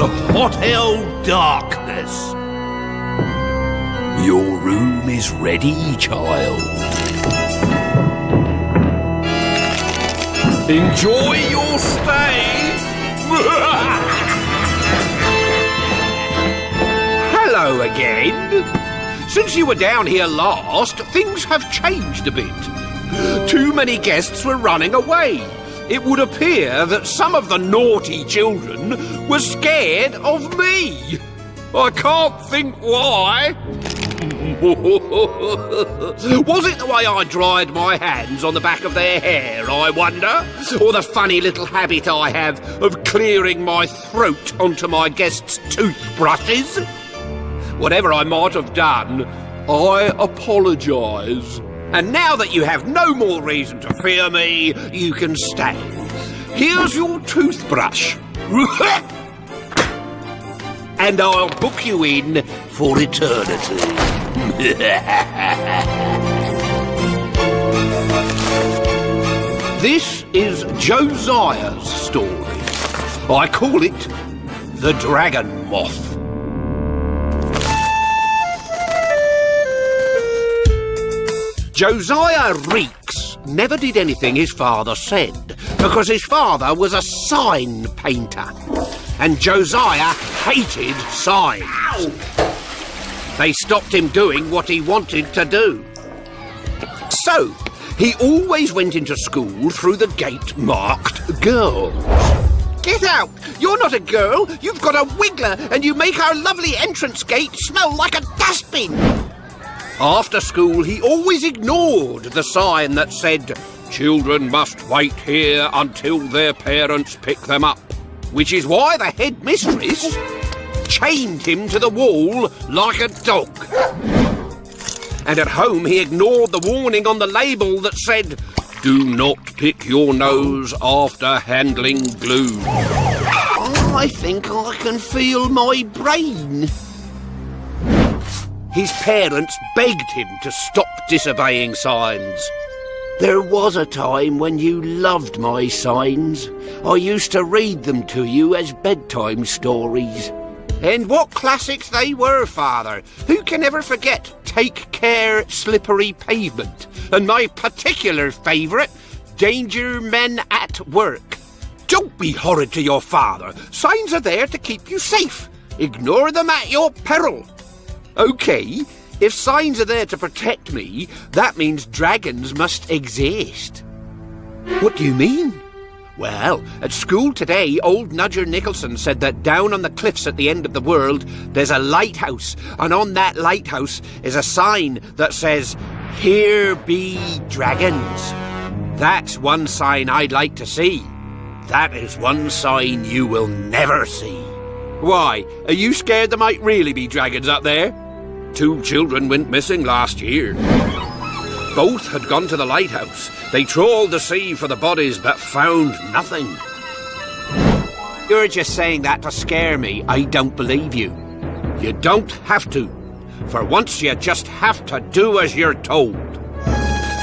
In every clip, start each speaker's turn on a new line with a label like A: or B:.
A: to hot hell darkness. Your room is ready, child. Enjoy your stay.
B: Hello again. Since you were down here last, things have changed a bit. Too many guests were running away. It would appear that some of the naughty children were scared of me. I can't think why. Was it the way I dried my hands on the back of their hair, I wonder? Or the funny little habit I have of clearing my throat onto my guests' toothbrushes? Whatever I might have done, I apologise. And now that you have no more reason to fear me, you can stay. Here's your toothbrush. And I'll book you in for eternity. This is Josiah's story. I call it The Dragon Moth. Josiah Reeks never did anything his father said, because his father was a sign painter, and Josiah hated signs. Ow! They stopped him doing what he wanted to do. So, he always went into school through the gate marked girls. Get out! You're not a girl! You've got a wiggler, and you make our lovely entrance gate smell like a dustbin! After school, he always ignored the sign that said, "Children must wait here until their parents pick them up," which is why the headmistress chained him to the wall like a dog. And at home, he ignored the warning on the label that said, "Do not pick your nose after handling glue." I think I can feel my brain. His parents begged him to stop disobeying signs. "There was a time when you loved my signs. I used to read them to you as bedtime stories." And what classics they were, Father. Who can ever forget Take Care, Slippery Pavement? And my particular favourite, Danger Men at Work. Don't be horrid to your father. Signs are there to keep you safe. Ignore them at your peril. OK, if signs are there to protect me, that means dragons must exist. What do you mean? Well, at school today, old Nudger Nicholson said that down on the cliffs at the end of the world, there's a lighthouse, and on that lighthouse is a sign that says, "Here be dragons." That's one sign I'd like to see. That is one sign you will never see. Why, are you scared there might really be dragons up there? 2 children went missing last year. Both had gone to the lighthouse. They trawled the sea for the bodies, but found nothing. You're just saying that to scare me. I don't believe you. You don't have to. For once, you just have to do as you're told.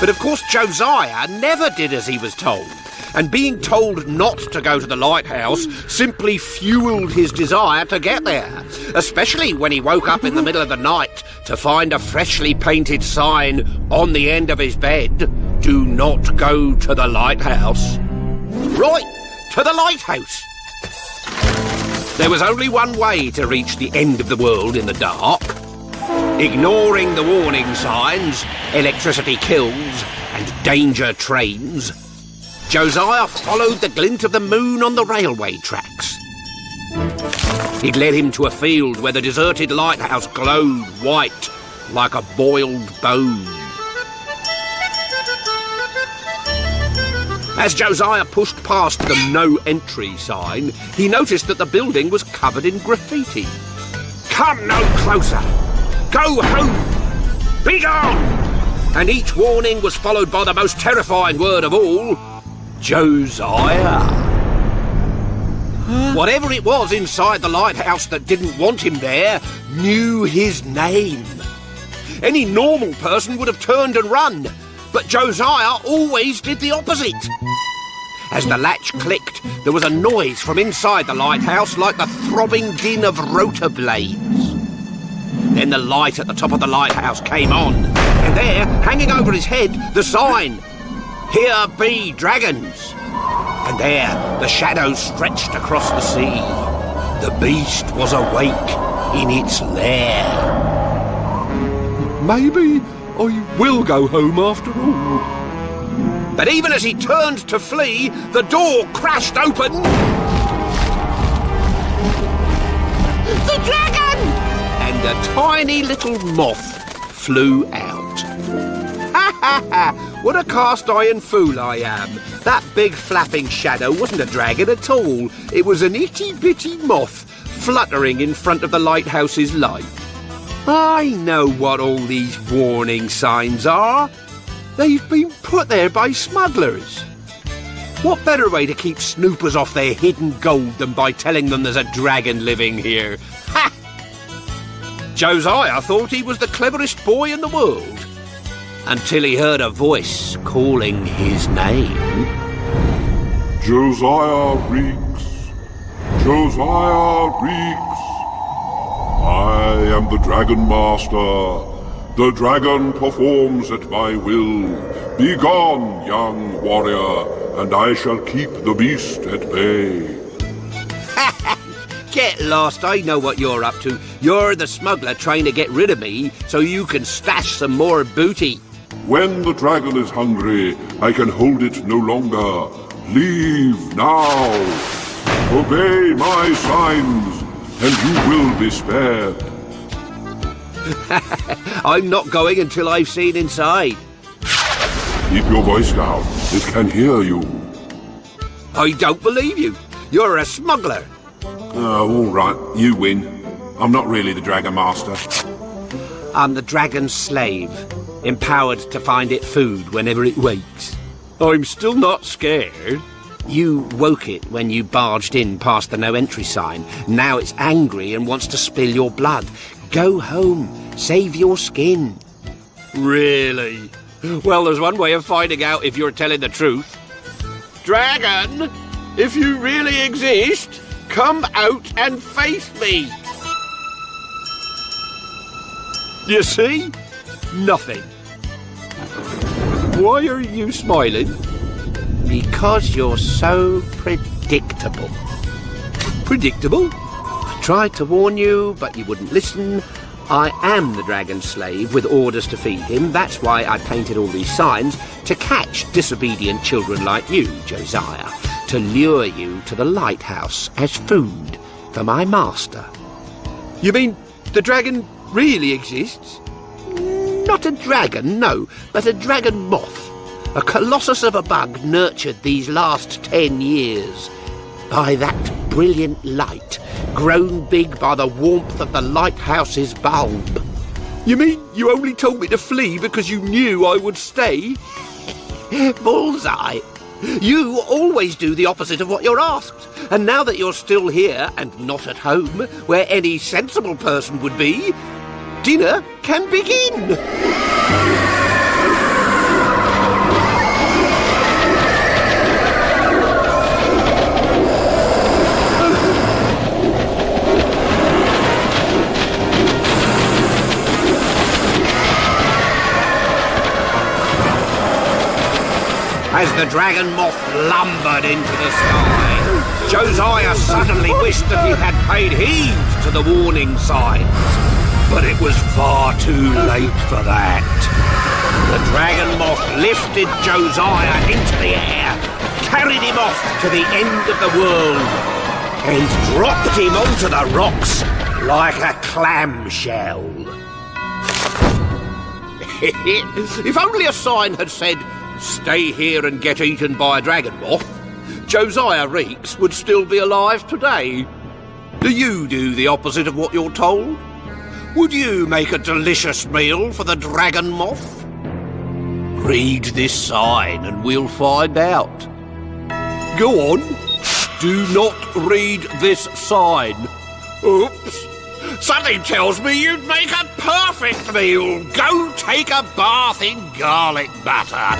B: But of course, Josiah never did as he was told. And being told not to go to the lighthouse simply fueled his desire to get there, especially when he woke up in the middle of the night to find a freshly painted sign on the end of his bed, "Do not go to the lighthouse." Right, to the lighthouse. There was only one way to reach the end of the world in the dark. Ignoring the warning signs, electricity kills, and danger trains, Josiah followed the glint of the moon on the railway tracks. It led him to a field where the deserted lighthouse glowed white like a boiled bone. As Josiah pushed past the no entry sign, he noticed that the building was covered in graffiti. "Come no closer! Go home! Be gone!" And each warning was followed by the most terrifying word of all, Josiah. Whatever it was inside the lighthouse that didn't want him there knew his name. Any normal person would have turned and run, but Josiah always did the opposite. As the latch clicked, there was a noise from inside the lighthouse like the throbbing din of rotor blades. Then the light at the top of the lighthouse came on, and there, hanging over his head, the sign, "Here be dragons." And there, the shadows stretched across the sea. The beast was awake in its lair.
C: Maybe I will go home after all.
B: But even as he turned to flee, the door crashed open. The dragon! And a tiny little moth flew out. Ha ha ha! What a cast iron fool I am. That big flapping shadow wasn't a dragon at all. It was an itty-bitty moth fluttering in front of the lighthouse's light. I know what all these warning signs are. They've been put there by smugglers. What better way to keep snoopers off their hidden gold than by telling them there's a dragon living here? Ha! Josiah thought he was the cleverest boy in the world, until he heard a voice calling his name.
D: Josiah Reeks. Josiah Reeks. I am the Dragon Master. The dragon performs at my will. Be gone, young warrior, and I shall keep the beast at bay.
B: Get lost, I know what you're up to. You're the smuggler trying to get rid of me so you can stash some more booty.
D: When the dragon is hungry, I can hold it no longer. Leave now. Obey my signs, and you will be spared.
B: I'm not going until I've seen inside.
D: Keep your voice down. It can hear you.
B: I don't believe you. You're a smuggler.
D: Oh, all right. You win. I'm not really the Dragon Master.
B: I'm the dragon's slave, empowered to find it food whenever it wakes. I'm still not scared. You woke it when you barged in past the no entry sign. Now it's angry and wants to spill your blood. Go home. Save your skin. Really? Well, there's one way of finding out if you're telling the truth. Dragon, if you really exist, come out and face me. You see? Nothing. Why are you smiling? Because you're so predictable. Predictable? I tried to warn you, but you wouldn't listen. I am the dragon's slave with orders to feed him. That's why I painted all these signs, to catch disobedient children like you, Josiah, to lure you to the lighthouse as food for my master. You mean the dragon really exists? Not a dragon, no, but a dragon moth. A colossus of a bug nurtured these last 10 years by that brilliant light, grown big by the warmth of the lighthouse's bulb. You mean you only told me to flee because you knew I would stay? Bullseye. You always do the opposite of what you're asked. And now that you're still here and not at home, where any sensible person would be, dinner can begin. As the dragon moth lumbered into the sky, Josiah suddenly wished that he had paid heed to the warning signs. But it was far too late for that. The dragon moth lifted Josiah into the air, carried him off to the end of the world, and dropped him onto the rocks like a clamshell. If only a sign had said, "Stay here and get eaten by a dragon moth," Josiah Reeks would still be alive today. Do you do the opposite of what you're told? Would you make a delicious meal for the dragon moth? Read this sign and we'll find out. Go on. Do not read this sign. Oops. Something tells me you'd make a perfect meal. Go take a bath in garlic butter.